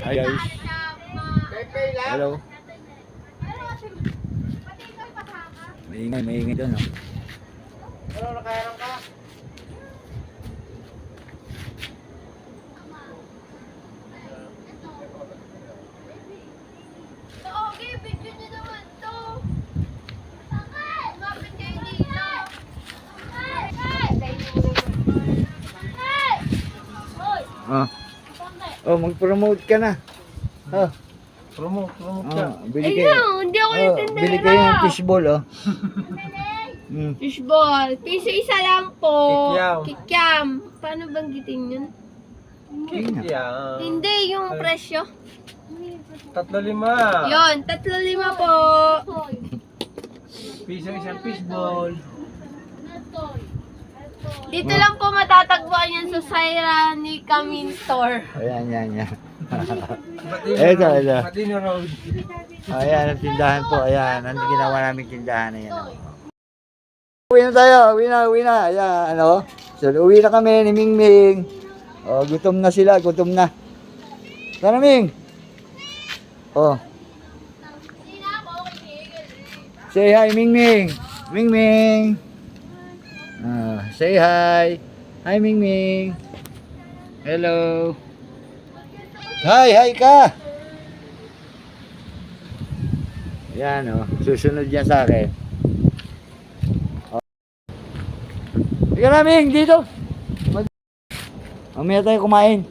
Hi guys. Hello. Maingay doon, no? Ano, nakaharang ka? Okay, video nyo naman to. Lumapit kayo dito. Mag-promote ka na. Promote ka. Bili kayo. Hindi ako nagtindera. Bili kayo ng fishball, Fishball. Piso isa lang po. Kikiam. Kikiam. Paano banggitin yun? Yan. Hindi, yung presyo. 3-5. Yun, 3-5 po. Piso isang fishball. Dito lang po matatagpuan yan sa Syra ni Camin Store. Ayan. Batino Ito. Batino Road. Ayan, ang tindahan po. Ayan, ang ginawa namin tindahan. Ayan. Uwi na tayo. Uwi na. Ayan, ano? So, uwi na kami ni Mingming. Gutom na sila. Gutom na. Sana, Ming? Say hi, Mingming. Mingming. Say hi. Hi, Mingming. Hello. Hi ka. Yan, susunod yan sa akin. Ika na, Ming, dito. Mamaya tayo kumain.